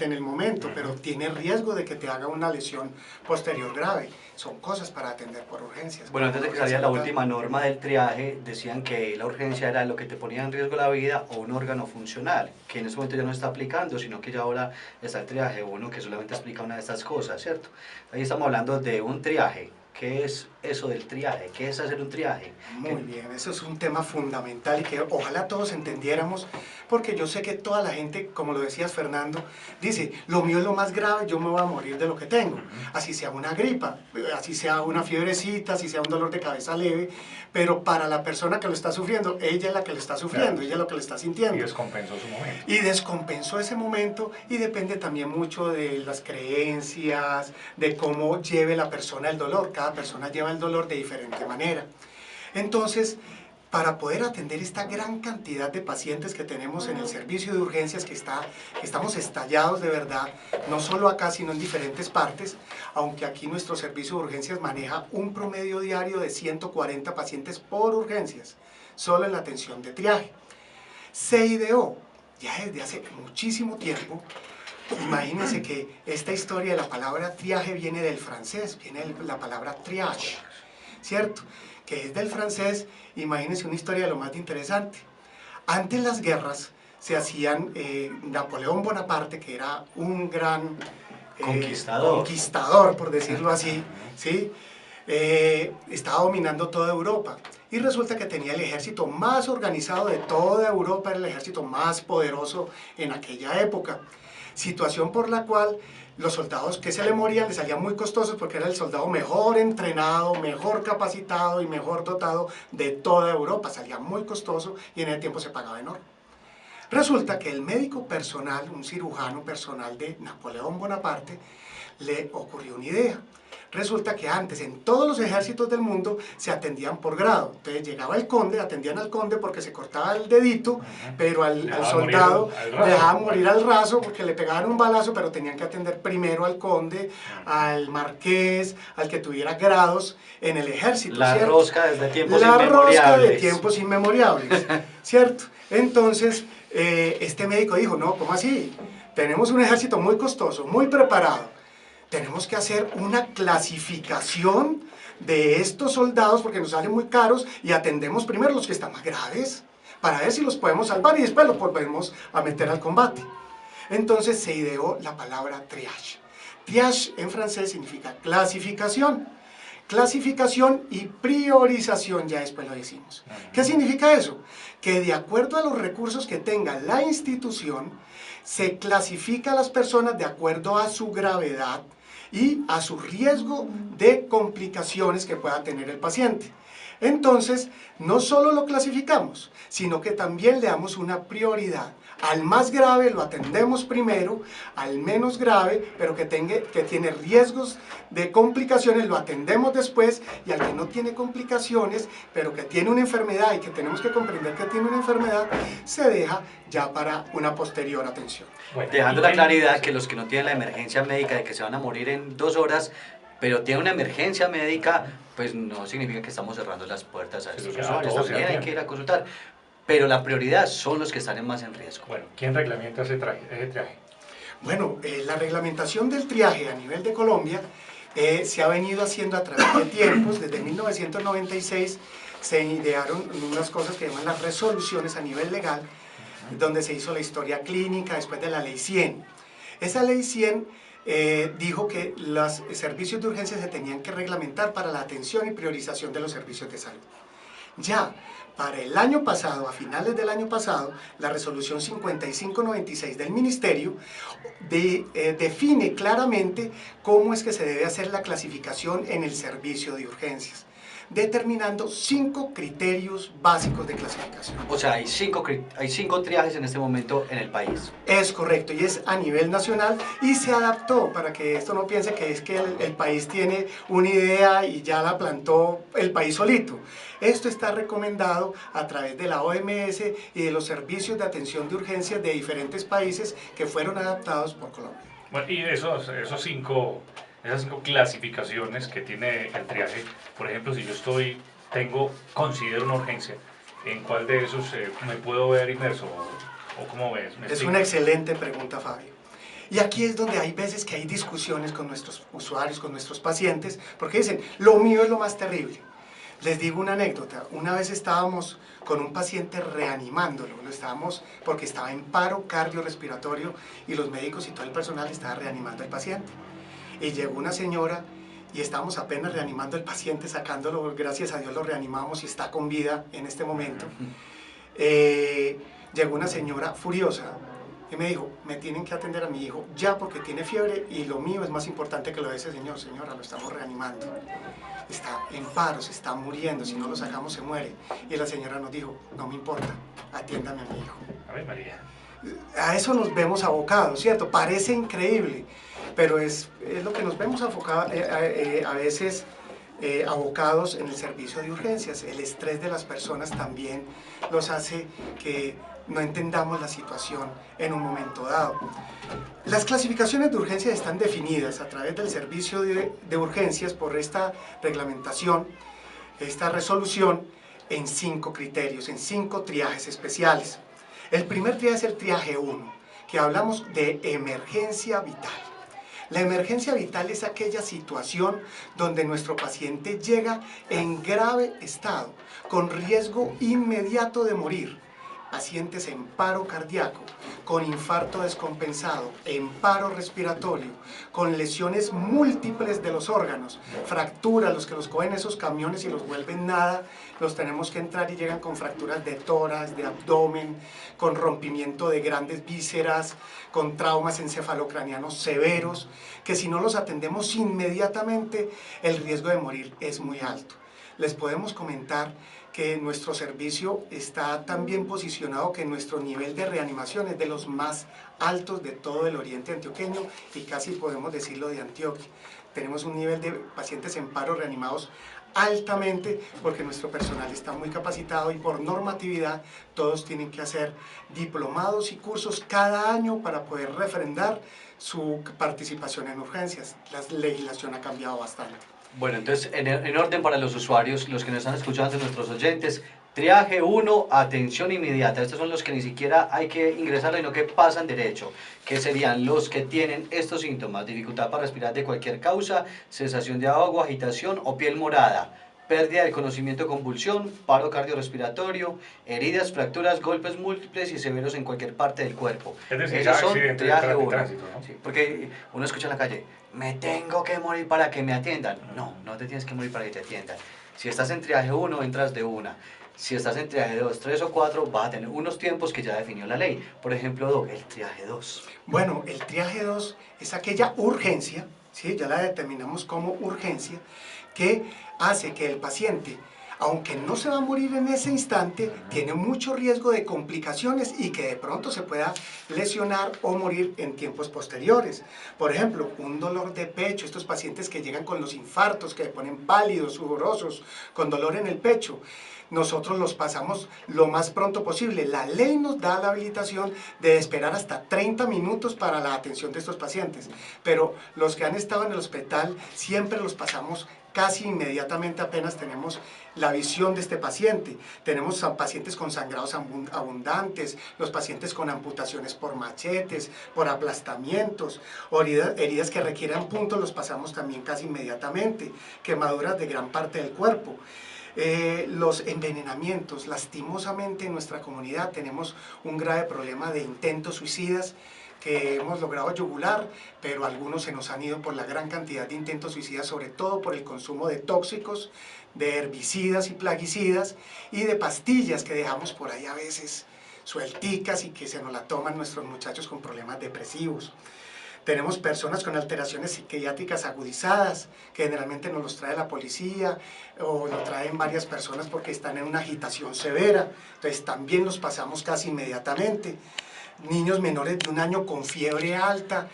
en el momento, pero tiene riesgo de que te haga una lesión posterior grave. Son cosas para atender por urgencias. Bueno, antes de que saliera la última norma del triaje, decían que la urgencia era lo que te ponía en riesgo la vida o un órgano funcional, que en este momento ya no está aplicando, sino que ya ahora está el triaje 1 que solamente explica una de estas cosas, ¿cierto? Ahí estamos hablando de un triaje. ¿Qué es eso del triaje? ¿Qué es hacer un triaje? Muy bien, eso es un tema fundamental y que ojalá todos entendiéramos, porque yo sé que toda la gente, como lo decías Fernando, dice, lo mío es lo más grave, yo me voy a morir de lo que tengo, así sea una gripa, así sea una fiebrecita, así sea un dolor de cabeza leve, pero para la persona que lo está sufriendo, ella es la que lo está sufriendo, claro, ella es lo que lo está sintiendo. Y descompensó su momento. Y descompensó ese momento, y depende también mucho de las creencias, de cómo lleve la persona el dolor. Cada persona lleva el dolor de diferente manera. Entonces, para poder atender esta gran cantidad de pacientes que tenemos en el servicio de urgencias, que estamos estallados de verdad, no solo acá, sino en diferentes partes, aunque aquí nuestro servicio de urgencias maneja un promedio diario de 140 pacientes por urgencias, solo en la atención de triaje. Se ideó ya desde hace muchísimo tiempo. Imagínense que esta historia de la palabra triaje viene del francés, viene de la palabra triage, ¿cierto? Que es del francés. Imagínense una historia de lo más interesante. Antes las guerras se hacían, Napoleón Bonaparte, que era un gran conquistador, por decirlo así, ¿sí? Estaba dominando toda Europa. Y resulta que tenía el ejército más organizado de toda Europa, era el ejército más poderoso en aquella época. Situación por la cual los soldados que se le morían les salían muy costosos porque era el soldado mejor entrenado, mejor capacitado y mejor dotado de toda Europa. Salía muy costoso y en el tiempo se pagaba enorme. Resulta que el médico personal, un cirujano personal de Napoleón Bonaparte, le ocurrió una idea. Resulta que antes en todos los ejércitos del mundo se atendían por grado. Entonces llegaba el conde, atendían al conde porque se cortaba el dedito, pero al soldado le dejaban morir al raso porque le pegaban un balazo, pero tenían que atender primero al conde, al marqués, al que tuviera grados en el ejército. La ¿cierto? rosca desde tiempos inmemoriales. La rosca de tiempos inmemoriales, ¿cierto? Entonces, este médico dijo, no, ¿cómo así? Tenemos un ejército muy costoso, muy preparado. Tenemos que hacer una clasificación de estos soldados porque nos salen muy caros y atendemos primero los que están más graves para ver si los podemos salvar y después los volvemos a meter al combate. Entonces se ideó la palabra triage. Triage en francés significa clasificación. Clasificación y priorización, ya después lo decimos. ¿Qué significa eso? Que de acuerdo a los recursos que tenga la institución, se clasifica a las personas de acuerdo a su gravedad y a su riesgo de complicaciones que pueda tener el paciente. Entonces, no solo lo clasificamos, sino que también le damos una prioridad. Al más grave lo atendemos primero, al menos grave, pero que tiene riesgos de complicaciones, lo atendemos después, y al que no tiene complicaciones, pero que tiene una enfermedad y que tenemos que comprender que tiene una enfermedad, se deja ya para una posterior atención. Bueno, dejando la claridad que los que no tienen la emergencia médica de que se van a morir en 2 horas, pero tienen una emergencia médica, pues no significa que estamos cerrando las puertas a estos usuarios. También hay que ir a consultar. Pero la prioridad son los que están más en riesgo. Bueno, ¿quién reglamenta ese triaje? Bueno, la reglamentación del triaje a nivel de Colombia se ha venido haciendo a través de tiempos. Desde 1996 se idearon unas cosas que llaman las resoluciones a nivel legal, donde se hizo la historia clínica después de la ley 100. Esa ley 100 dijo que los servicios de urgencia se tenían que reglamentar para la atención y priorización de los servicios de salud. Ya para el año pasado, a finales del año pasado, la resolución 5596 del Ministerio define claramente cómo es que se debe hacer la clasificación en el servicio de urgencias, determinando 5 criterios básicos de clasificación. O sea, hay cinco triajes en este momento en el país. Es correcto, y es a nivel nacional, y se adaptó, para que esto no piense que es que el país tiene una idea y ya la plantó el país solito. Esto está recomendado a través de la OMS y de los servicios de atención de urgencias de diferentes países que fueron adaptados por Colombia. Bueno, y esas cinco clasificaciones que tiene el triaje, por ejemplo, si yo considero una urgencia, ¿en cuál de esos me puedo ver inmerso? ¿O cómo ves? Es una excelente pregunta, Fabio. Y aquí es donde hay veces que hay discusiones con nuestros usuarios, con nuestros pacientes, porque dicen, lo mío es lo más terrible. Les digo una anécdota, una vez estábamos con un paciente reanimándolo, lo estábamos porque estaba en paro cardiorrespiratorio y los médicos y todo el personal estaba reanimando al paciente. Y llegó una señora y estábamos apenas reanimando al paciente, sacándolo, gracias a Dios lo reanimamos y está con vida en este momento. Llegó una señora furiosa y me dijo, me tienen que atender a mi hijo ya porque tiene fiebre y lo mío es más importante que lo de ese señor. Señora, lo estamos reanimando. Está en paro, se está muriendo, si no lo sacamos se muere. Y la señora nos dijo, no me importa, atiéndame a mi hijo. A ver, María. A eso nos vemos abocados, ¿cierto? Parece increíble, pero es lo que nos vemos a veces abocados en el servicio de urgencias. El estrés de las personas también los hace que no entendamos la situación en un momento dado. Las clasificaciones de urgencias están definidas a través del servicio de urgencias por esta reglamentación, esta resolución, en 5 criterios, en 5 triajes especiales. El primer triaje es el triaje 1, que hablamos de emergencia vital. La emergencia vital es aquella situación donde nuestro paciente llega en grave estado, con riesgo inmediato de morir. Pacientes en paro cardíaco, con infarto descompensado, en paro respiratorio, con lesiones múltiples de los órganos, fracturas, los que los cogen esos camiones y los vuelven nada, los tenemos que entrar y llegan con fracturas de tórax, de abdomen, con rompimiento de grandes vísceras, con traumas encefalocranianos severos, que si no los atendemos inmediatamente, el riesgo de morir es muy alto. Les podemos comentar que nuestro servicio está tan bien posicionado que nuestro nivel de reanimación es de los más altos de todo el oriente antioqueño y casi podemos decirlo de Antioquia. Tenemos un nivel de pacientes en paro reanimados altamente porque nuestro personal está muy capacitado y por normatividad todos tienen que hacer diplomados y cursos cada año para poder refrendar su participación en urgencias. La legislación ha cambiado bastante. Bueno, entonces, en orden para los usuarios, los que nos están escuchando, nuestros oyentes, triaje 1, atención inmediata. Estos son los que ni siquiera hay que ingresar, sino que pasan derecho, que serían los que tienen estos síntomas: dificultad para respirar de cualquier causa, sensación de ahogo, agitación o piel morada, pérdida del conocimiento, convulsión, paro cardiorrespiratorio, heridas, fracturas, golpes múltiples y severos en cualquier parte del cuerpo. Es decir, Esos son accidente triaje de 1. tránsito, ¿no? Sí, porque uno escucha en la calle, me tengo que morir para que me atiendan. No, no te tienes que morir para que te atiendan. Si estás en triaje 1, entras de una. Si estás en triaje 2, 3 o 4, vas a tener unos tiempos que ya definió la ley. Por ejemplo, Doc, el triaje 2. Bueno, el triaje 2 es aquella urgencia, ¿sí? Ya la determinamos como urgencia, que hace que el paciente, aunque no se va a morir en ese instante, tiene mucho riesgo de complicaciones y que de pronto se pueda lesionar o morir en tiempos posteriores. Por ejemplo, un dolor de pecho, estos pacientes que llegan con los infartos, que se ponen pálidos, sudorosos, con dolor en el pecho, nosotros los pasamos lo más pronto posible. La ley nos da la habilitación de esperar hasta 30 minutos para la atención de estos pacientes, pero los que han estado en el hospital siempre los pasamos casi inmediatamente apenas tenemos la visión de este paciente. Tenemos a pacientes con sangrados abundantes, los pacientes con amputaciones por machetes, por aplastamientos, o heridas que requieran puntos los pasamos también casi inmediatamente, quemaduras de gran parte del cuerpo. Los envenenamientos, lastimosamente en nuestra comunidad tenemos un grave problema de intentos suicidas que hemos logrado yugular, pero algunos se nos han ido por la gran cantidad de intentos suicidas, sobre todo por el consumo de tóxicos, de herbicidas y plaguicidas y de pastillas que dejamos por ahí a veces suelticas y que se nos la toman nuestros muchachos con problemas depresivos. Tenemos personas con alteraciones psiquiátricas agudizadas, que generalmente nos los trae la policía o lo traen varias personas porque están en una agitación severa, entonces también los pasamos casi inmediatamente. Niños menores de 1 año con fiebre alta,